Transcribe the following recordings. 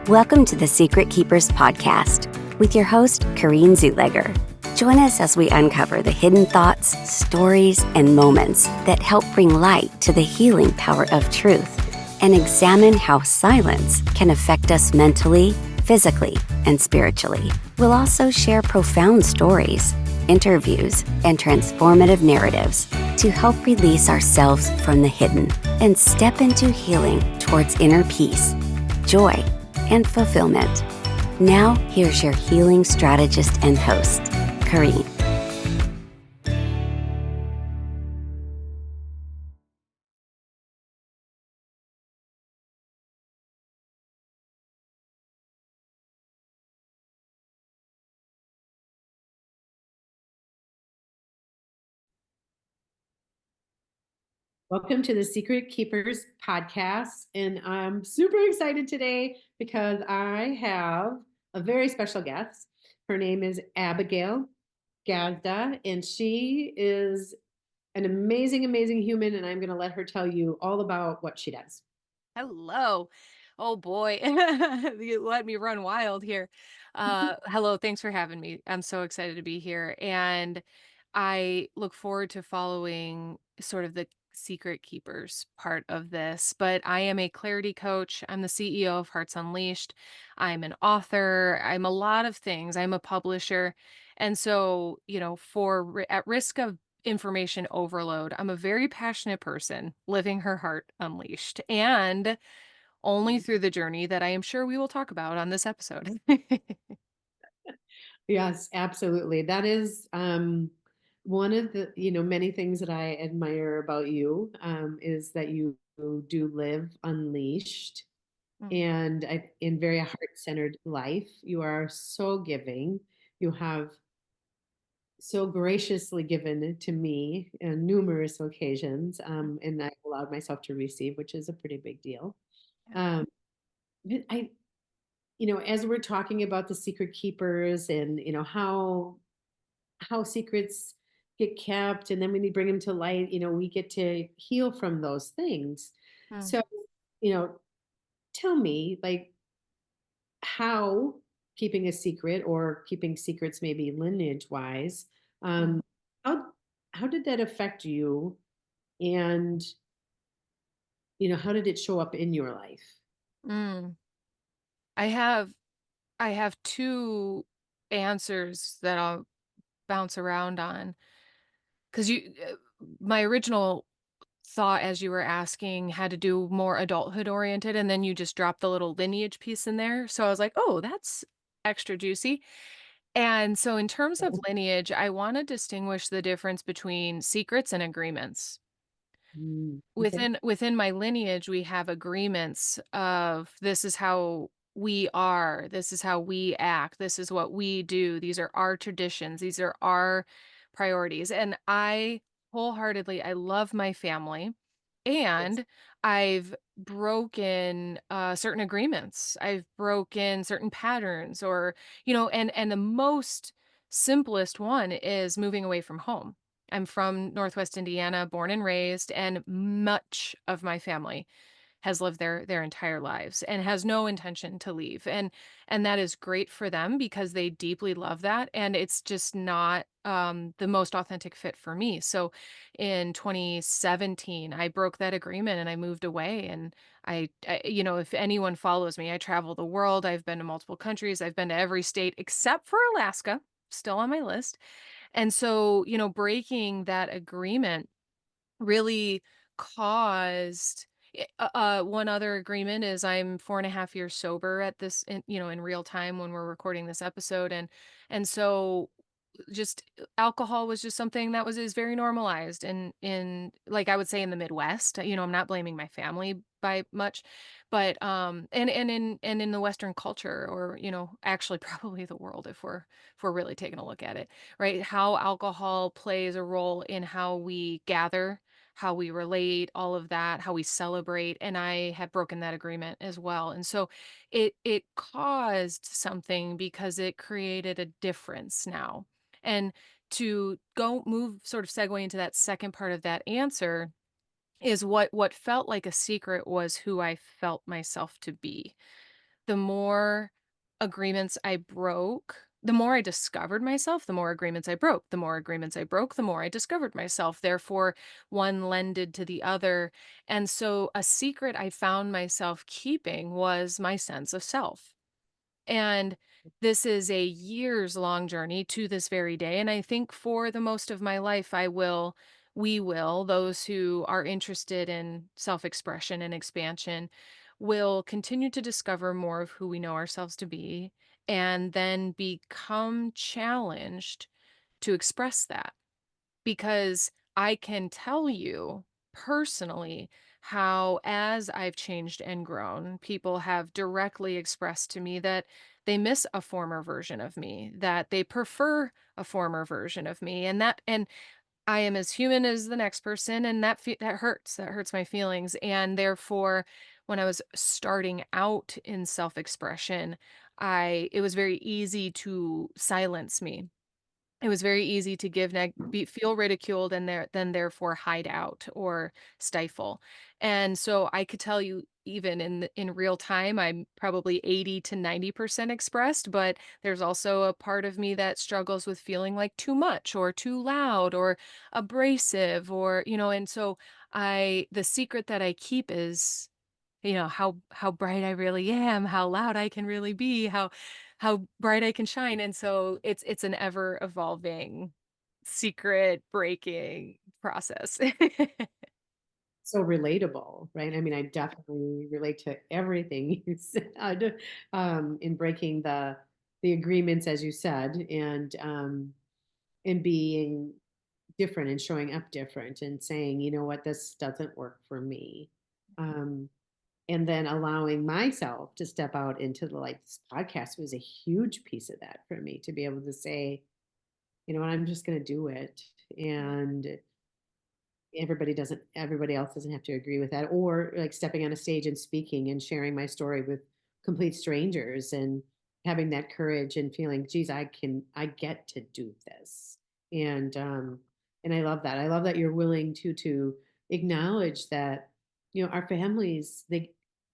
Welcome to the Secret Keepers podcast with your host, Kareen Zutleger. Join us as we uncover the hidden thoughts, stories, and moments that help bring light to the healing power of truth and examine how silence can affect us mentally, physically, and spiritually. We'll also share profound stories, interviews, and transformative narratives to help release ourselves from the hidden and step into healing towards inner peace, joy, and fulfillment. Now, here's your healing strategist and host, Kareen. Welcome to the Secret Keepers podcast. And I'm super excited today because I have a very special guest. Her name is Abigail Gazda, and she is an amazing, amazing human. And I'm going to let her tell you all about what she does. Hello. Oh boy. You let me run wild here. Hello, thanks for having me. I'm so excited to be here. And I look forward to following sort of the secret keepers part of this. But I am a clarity coach. I'm the CEO of Hearts Unleashed. I'm an author. I'm a lot of things. I'm a publisher. And so, at risk of information overload. I'm a very passionate person living her heart unleashed, and only through the journey that I am sure we will talk about on this episode. Yes, absolutely. That is one of the, many things that I admire about you is that you do live unleashed Mm, and in very heart-centered life. You are so giving. You have so graciously given to me on numerous occasions, mm, and I've allowed myself to receive, which is a pretty big deal. yeah. Um, but as we're talking about the secret keepers and how secrets get kept, and then when you bring them to light, we get to heal from those things. Mm, So, you know, tell me, like, how keeping a secret or keeping secrets maybe lineage wise, mm, um how how did that affect you, and how did it show up in your life? mm. I have I have two answers that I'll bounce around on because my original thought as you were asking had to do more adulthood oriented, and then you just dropped the little lineage piece in there. So I was like, oh, that's extra juicy. And so, in terms of lineage, I want to distinguish the difference between secrets and agreements. Okay. Within my lineage, we have agreements of this is how we are, this is how we act, this is what we do, these are our traditions, these are our priorities. And I wholeheartedly I love my family, Yes. and I've broken certain agreements. I've broken certain patterns, or and the most simplest one is moving away from home. I'm from Northwest Indiana, born and raised, and much of my family has lived their entire lives and has no intention to leave. And that is great for them because they deeply love that, and it's just not the most authentic fit for me. So in 2017, I broke that agreement and I moved away. And if anyone follows me, I travel the world. I've been to multiple countries. I've been to every state except for Alaska, still on my list. And so, breaking that agreement really caused one other agreement is I'm 4.5 years sober at this in real time when we're recording this episode. And so just alcohol was just something that is very normalized in like I would say in the Midwest. I'm not blaming my family by much, but and in the Western culture, or actually probably the world, if we're really taking a look at it, right? How alcohol plays a role in how we gather, how we relate, all of that, how we celebrate. And I had broken that agreement as well. And so it caused something because it created a difference now. And to go move sort of segue into that second part of that answer is what felt like a secret was who I felt myself to be. the more agreements I broke, the more I discovered myself, the more agreements I broke. The more agreements I broke, the more I discovered myself. Therefore, one lended to the other. And so, a secret I found myself keeping was my sense of self. And this is a years long journey to this very day. And I think for the most of my life, we will, those who are interested in self expression and expansion, will continue to discover more of who we know ourselves to be and then become challenged to express that because I can tell you personally how, as I've changed and grown, people have directly expressed to me that they miss a former version of me, that they prefer a former version of me, and I am as human as the next person, and that hurts. That hurts my feelings, and therefore, when I was starting out in self-expression, I it was very easy to silence me. It was very easy to feel ridiculed and then therefore hide out or stifle. And so I could tell you even in real time, I'm probably 80 to 90% expressed, but there's also a part of me that struggles with feeling like too much or too loud or abrasive or, and so the secret that I keep is how bright I really am, how loud I can really be, how bright I can shine, and so it's an ever evolving secret breaking process. So relatable, right? I mean, I definitely relate to everything you said, in breaking the agreements, as you said, and being different and showing up different and saying, you know what, this doesn't work for me. Um, and then allowing myself to step out into the like this podcast was a huge piece of that for me to be able to say, you know what, I'm just going to do it. Yeah, And everybody else doesn't have to agree with that, or like stepping on a stage and speaking and sharing my story with complete strangers and having that courage and feeling, geez, I get to do this. And I love that. I love that you're willing to acknowledge that, our families,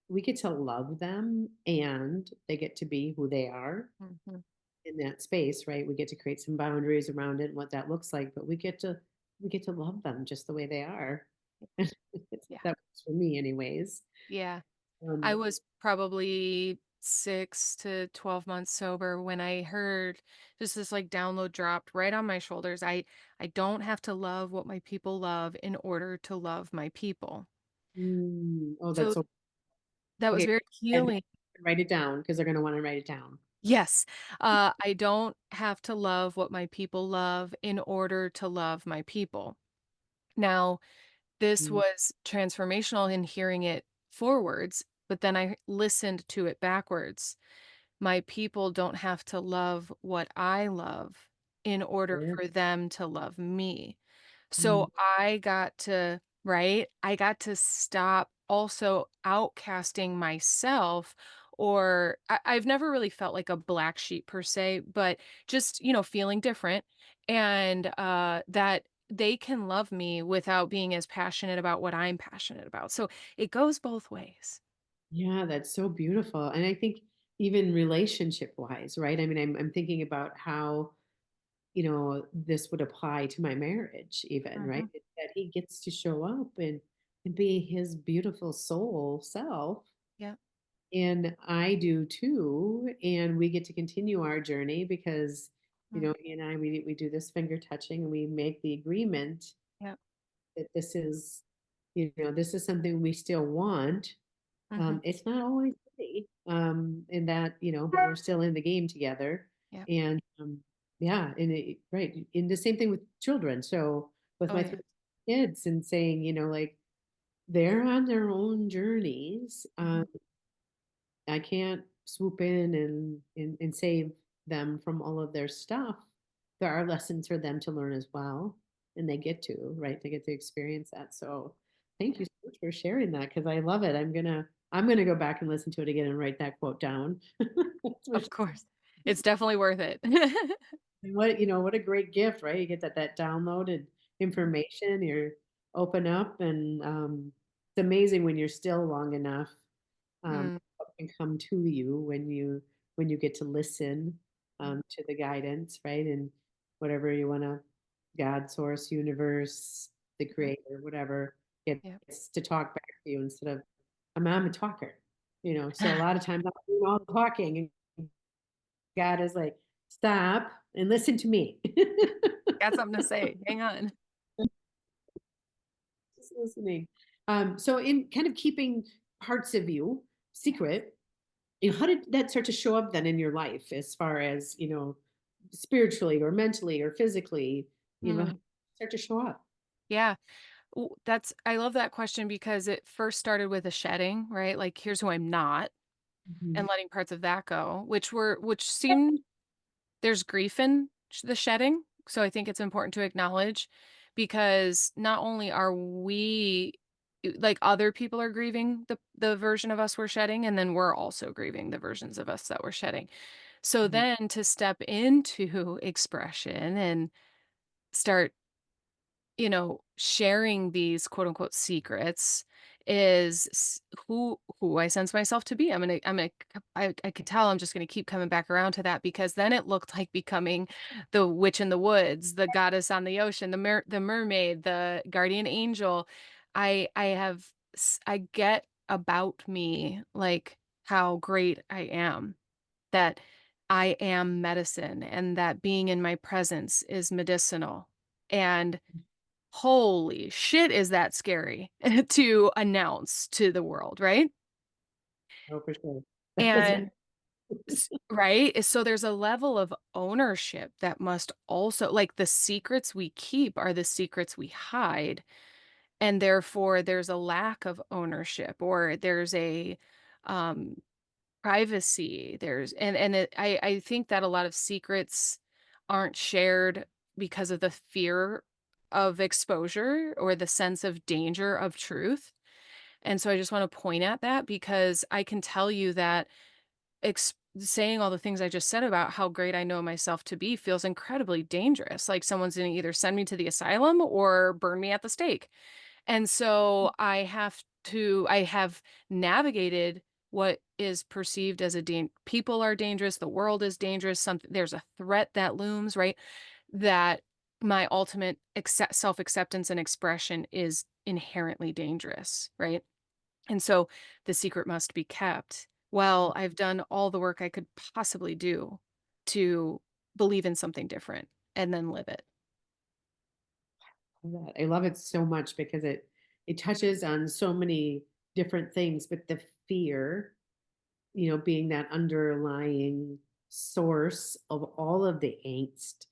we get to love them and they get to be who they are mhm, in that space, right? We get to create some boundaries around it and what that looks like, but we get to love them just the way they are. yeah, That works for me anyways. yeah. I Um, was probably 6 to 12 months sober when I heard just this, like, download dropped right on my shoulders. I don't have to love what my people love in order to love my people. oh, that's So, so that was okay. very And healing. write it down because they're going to want to write it down. Yes. I don't have to love what my people love in order to love my people. Now, this Mm, was transformational in hearing it forwards, but then I listened to it backwards. My people don't have to love what I love in order sure. for them to love me. Mm, So I got to, right? I got to stop also outcasting myself or I've never really felt like a black sheep per se, but just, feeling different and that they can love me without being as passionate about what I'm passionate about. So it goes both ways. yeah, that's so beautiful. And I think even relationship wise, right? I mean, I'm thinking about how, this would apply to my marriage, even, right? Hmm. That he gets to show up and be his beautiful soul self. Yeah. And I do too. And we get to continue our journey because, Mm. he and I, we do this finger touching and we make the agreement Yeah. that this is something we still want. Hmm. It's not always pretty, in that, we're still in the game together. Yeah. And yeah, right. And the same thing with children. So with Oh, my yeah. three kids and saying, like they're on their own journeys. Hmm. I can't swoop in and save them from all of their stuff. There are lessons for them to learn as well, and they get to, right? They get to experience that. So thank Yeah. you so much for sharing that because I love it. I'm gonna go back and listen to it again and write that quote down. That's for Of sure. course. It's definitely worth it. And what a great gift, right? You get that downloaded information, you're open up, and it's amazing when you're still long enough, um, Mm. can come to you when you get to listen to the guidance, right? And whatever you want to, God, source, universe, the Mhm. creator, whatever, Yeah. gets to talk back to you instead of I'm a talker, So a lot of times I'm doing all the talking, and God is like, stop and listen to me. Got something to say. Hang on. Just listening. So in kind of keeping parts of you secret, how did that start to show up then in your life as far as, spiritually or mentally or physically, how did Mm. it start to show up? Yeah. That's I love that question because it first started with a shedding, right? Like here's who I'm not and Mhm. letting parts of that go, which seemed there's grief in the shedding. So I think it's important to acknowledge because not only are we like other people are grieving the version of us we're shedding, and then we're also grieving the versions of us that we're shedding. So Mhm. then to step into expression and start sharing these quote unquote secrets is who I sense myself to be. I could tell I'm just gonna keep coming back around to that because then it looked like becoming the witch in the woods, the goddess on the ocean, the mermaid, the guardian angel. I get about me like how great I am, that I am medicine and that being in my presence is medicinal. And holy shit, is that scary to announce to the world, right? Oh, for sure. And right? So there's a level of ownership that must also like the secrets we keep are the secrets we hide. And therefore there's a lack of ownership or there's a um privacy. I think that a lot of secrets aren't shared because of the fear of exposure or the sense of danger of truth. And so I just want to point at that because I can tell you that saying all the things I just said about how great I know myself to be feels incredibly dangerous. Like someone's going to either send me to the asylum or burn me at the stake. And so I have navigated what is perceived as people are dangerous, the world is dangerous, there's a threat that looms, right? That my ultimate self-acceptance and expression is inherently dangerous, right? And so the secret must be kept. Well, I've done all the work I could possibly do to believe in something different and then live it. Love that. I love it so much because it touches on so many different things, but the fear, being that underlying source of all of the angst.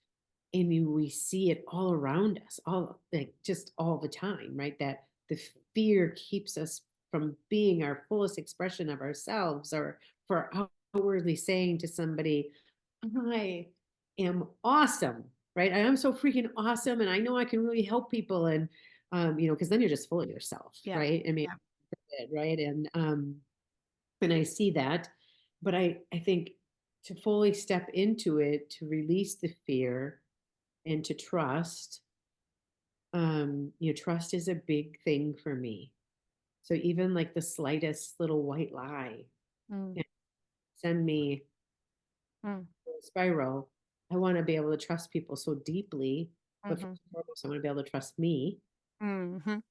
And we see it all around us, all like just all the time, right? That the fear keeps us from being our fullest expression of ourselves, or for outwardly saying to somebody, I am awesome, right? I am so freaking awesome, and I know I can really help people. And because then you're just full of yourself, Yeah. right? I mean, Yeah. right? And I see that, but I think to fully step into it, to release the fear and to trust, trust is a big thing for me. So even like the slightest little white lie Mm, can send me mm, in a spiral. I want to be able to trust people so deeply, but first mhm, and foremost, I want to be able to trust me, mhm,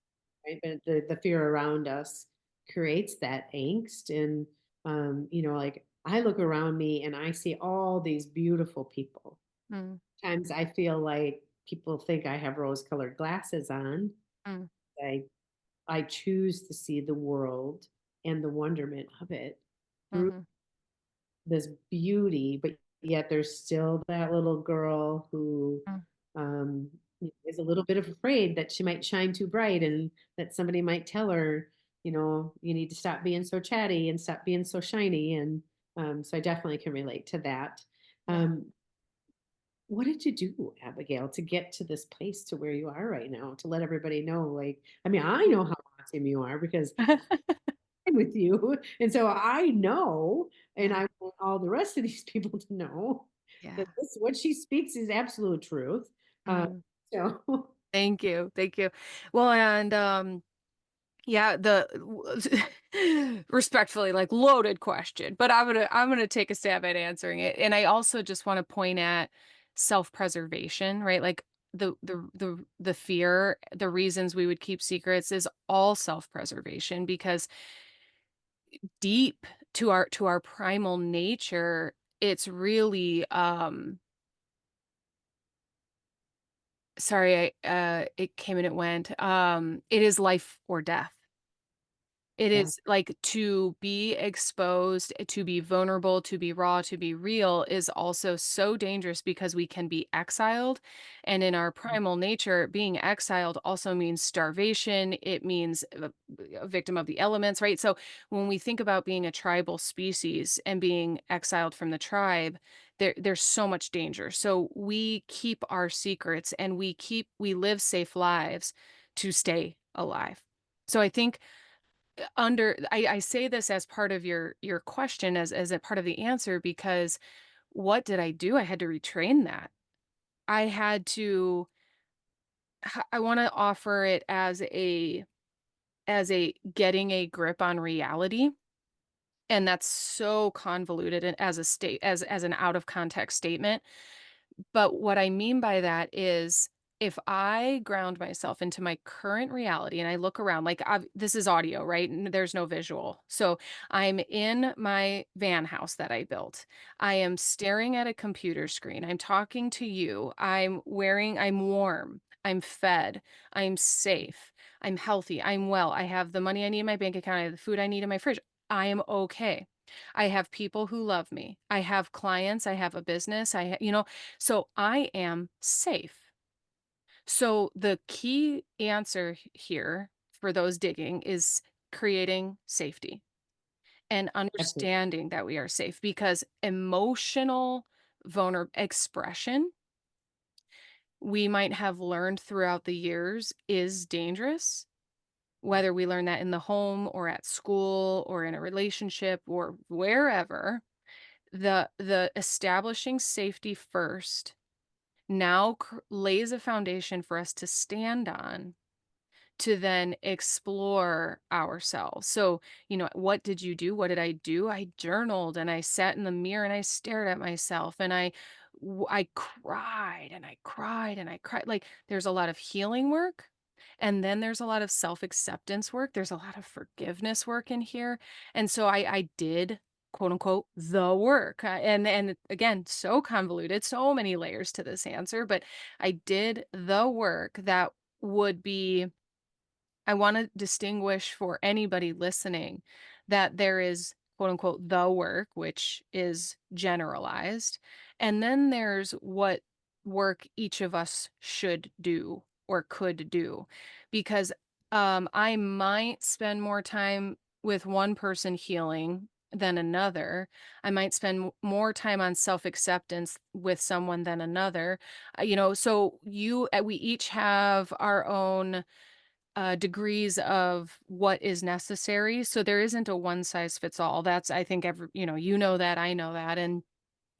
right? But the fear around us creates that angst. And like I look around me and I see all these beautiful people. mm, Times I feel like people think I have rose colored glasses on. mm, I I choose to see the world and the wonderment of it through mhm, this beauty, but yet there's still that little girl who mm, um, is a little bit afraid that she might shine too bright and that somebody might tell her, you need to stop being so chatty and stop being so shiny. And so I definitely can relate to that. yeah. Um, what did you do, Abigail, to get to this place to where you are right now, to let everybody know? Like, I mean, I know how awesome you are because I'm with you. And so I know, and Yeah, I want all the rest of these people to know yeah. that what she speaks is absolute truth. Uh, Mm. so Thank you, thank you. Well, and, Yeah, respectfully, like, loaded question, but I'm gonna take a stab at answering it. And I also just want to point at self-preservation, right? Like the fear, the reasons we would keep secrets is all self-preservation, because deep to our primal nature, it's really sorry, it came and it went. It is life or death. It Yeah. is like to be exposed, to be vulnerable, to be raw, to be real is also so dangerous because we can be exiled. And in our primal nature, being exiled also means starvation. It means a victim of the elements, right? So when we think about being a tribal species and being exiled from the tribe, there's so much danger. So we keep our secrets and we live safe lives to stay alive. So I think I say this as part of your question, as a part of the answer, because what did I do? I had to retrain that. I had to I want to offer it as a getting a grip on reality. And that's so convoluted and as a state as an out of context statement. But what I mean by that is if I ground myself into my current reality and I look around, like this is audio, right? There's no visual. So I'm in my van house that I built. I am staring at a computer screen. I'm talking to you. I'm warm. I'm fed. I'm safe. I'm healthy. I'm well. I have the money I need in my bank account. I have the food I need in my fridge. I am okay. I have people who love me. I have clients. I have a business. So I am safe. So the key answer here for those digging is creating safety and Absolutely. understanding that we are safe, because emotional vulnerable expression we might have learned throughout the years is dangerous, whether we learn that in the home or at school or in a relationship or wherever. The establishing safety first now lays a foundation for us to stand on to then explore ourselves. So, what did you do? What did I do? I journaled and I sat in the mirror and I stared at myself and I cried and I cried and I cried. Like there's a lot of healing work. And then there's a lot of self acceptance work. There's a lot of forgiveness work in here. And so I did, quote unquote, the work. And again, so convoluted, so many layers to this answer, but I did the work that would be I wanna distinguish for anybody listening that there is, quote, unquote, "the work," which is generalized, and then there's what work each of us should do or could do, because, I might spend more time with one person healing than another. I might spend more time on self-acceptance with someone than another, so we each have our own degrees of what is necessary. So there isn't a one size fits all. That's, I think, that, I know that. And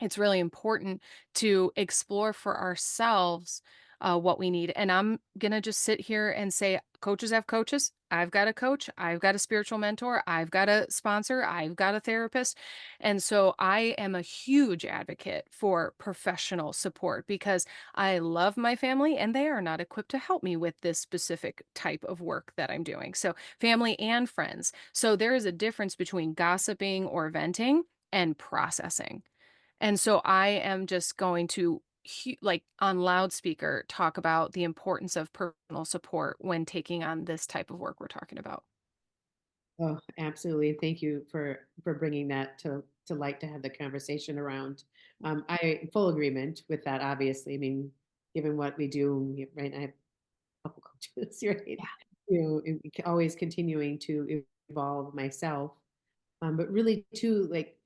it's really important to explore for ourselves what we need. And I'm going to just sit here and say, coaches have coaches. I've got a coach. I've got a spiritual mentor. I've got a sponsor. I've got a therapist. And so I am a huge advocate for professional support because I love my family and they are not equipped to help me with this specific type of work that I'm doing. So, family and friends. So, there is a difference between gossiping or venting and processing. And so I am just going to like on loudspeaker talk about the importance of personal support when taking on this type of work we're talking about. Oh, absolutely. Thank you for bringing that to light to have the conversation around. I full agreement with that. Obviously, I mean, given what we do, right? I have a couple coaches, right? And always continuing to evolve myself, but really too like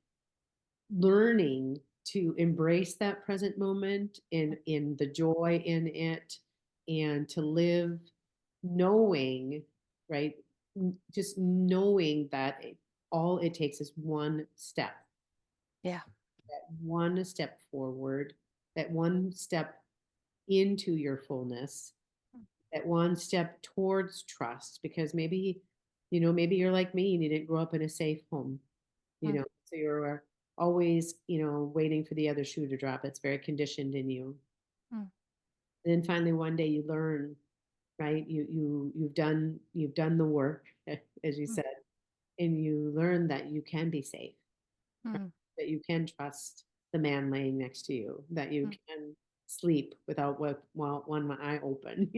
learning to embrace that present moment in the joy in it, and to live knowing, right? Just knowing that all it takes is one step, Yeah. that one step forward, that one step into your fullness, that one step towards trust, because maybe Maybe you're like me and you didn't grow up in a safe home, Mm, so you're always, waiting for the other shoe to drop. It's very conditioned in you. mm, And then finally one day you learn, right? You've done the work, as you mm, said, and you learn that you can be safe, mm, that you can trust the man laying next to you, that you mm. can sleep without one eye open,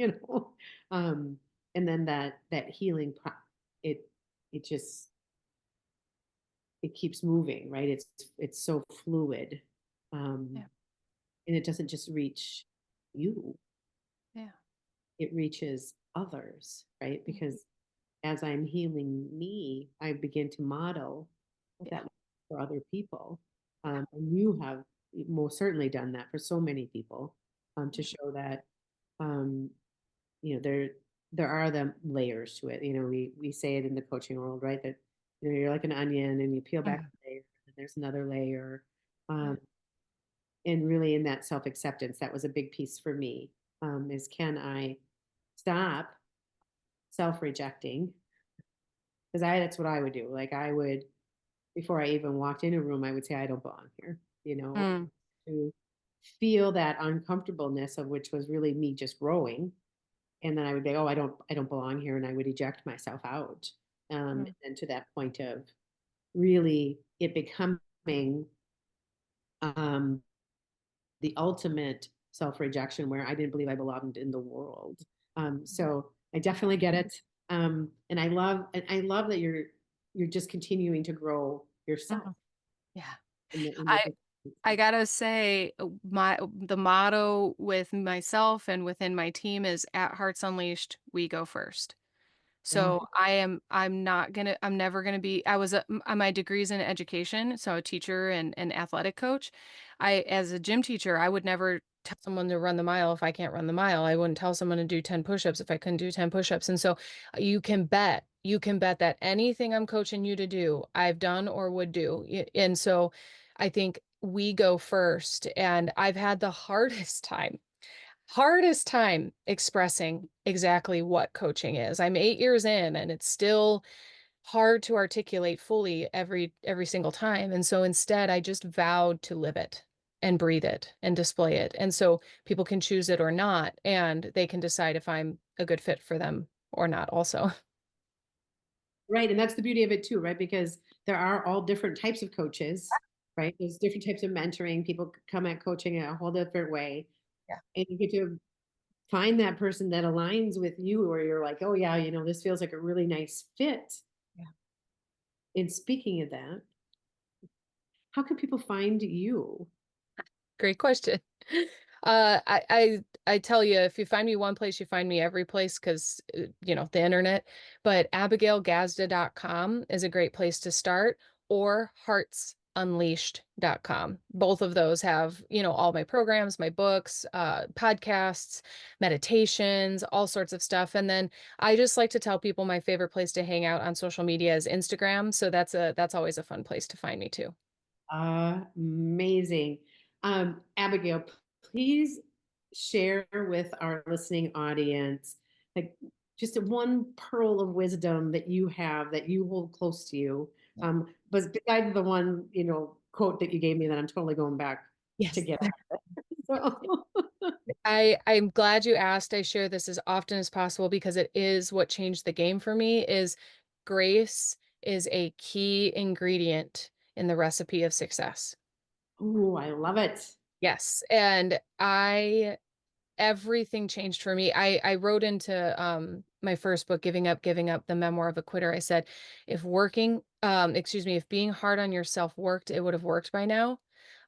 um, and then that healing, it it just it keeps moving, right? It's so fluid, um, Yeah, and it doesn't just reach you; yeah. it reaches others, right? Mm, Because as I'm healing me, I begin to model what yeah, that looks like for other people. yeah, And you have most certainly done that for so many people, to yeah. show that, um, there are the layers to it. We say it in the coaching world, right? That you're like an onion, and you peel back Mhm. a layer, and there's another layer. Yeah. Um, and really, in that self acceptance, that was a big piece for me. Is can I stop self rejecting? Because that's what I would do. Like I would, before I even walked in a room, I would say I don't belong here. Mm, To feel that uncomfortableness of which was really me just growing, and then I would be, oh, I don't belong here, and I would eject myself out. mm, And to that point of really it becoming, um, the ultimate self rejection where I didn't believe I belonged in the world. So I definitely get it. And I love that you're just continuing to grow yourself mhm. Yeah. in the I different I pieces. gotta say, the motto with myself and within my team is at Hearts Unleashed, we go first. Yeah. So I'm never gonna be my degree's in education, so a teacher and athletic coach. As a gym teacher, I would never tell someone to run the mile if I can't run the mile. I wouldn't tell someone to do 10 push-ups if I couldn't do 10 push-ups. And so you can bet that anything I'm coaching you to do, I've done or would do. And so I think we go first. And I've had the hardest time expressing exactly what coaching is. I'm 8 years in and it's still hard to articulate fully every single time. And so instead I just vowed to live it and breathe it and display it. And so people can choose it or not, and they can decide if I'm a good fit for them or not also. Right. And that's the beauty of it too, right? Because there are all different types of coaches, right? There's different types of mentoring. People come at coaching in a whole different way. Yeah. And you get to find that person that aligns with you, where you're like, oh yeah, this feels like a really nice fit. Yeah. And speaking of that, how can people find you? Great question. I tell you, if you find me one place, you find me every place because, the internet. But AbigailGazda.com is a great place to start, or heartsunleashed.com. Both of those have, all my programs, my books, podcasts, meditations, all sorts of stuff. And then I just like to tell people my favorite place to hang out on social media is Instagram. So that's always a fun place to find me too. Amazing. Abigail, please share with our listening audience, like, just one pearl of wisdom that you have that you hold close to you. But besides the one, quote that you gave me that I'm totally going back to Yes. get at. So, I'm glad you asked. I share this as often as possible because it is what changed the game for me is grace is a key ingredient in the recipe of success. ooh, I love it. Yes. And everything changed for me. I wrote into my first book, Giving Up, the memoir of a quitter. I said, if being hard on yourself worked, it would have worked by now.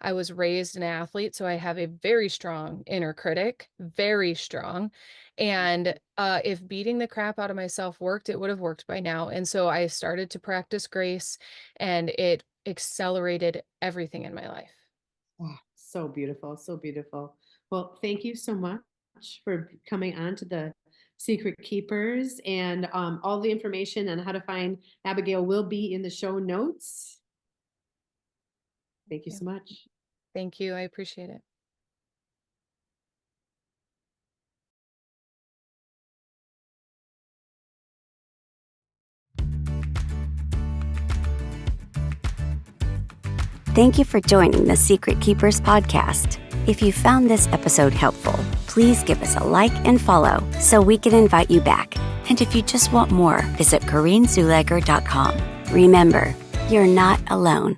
I was raised an athlete, so I have a very strong inner critic, very strong. And if beating the crap out of myself worked, it would have worked by now. And so I started to practice grace, and it accelerated everything in my life. Oh, so beautiful, so beautiful. Well, thank you so much for coming on to the Secret Keepers, and all the information on how to find Abigail will be in the show notes. Thank Thank you you. so much. Thank you. I appreciate it. Thank you for joining the Secret Keepers podcast. If you found this episode helpful, please give us a like and follow so we can invite you back. And if you just want more, visit CorrineZuleger.com. Remember, you're not alone.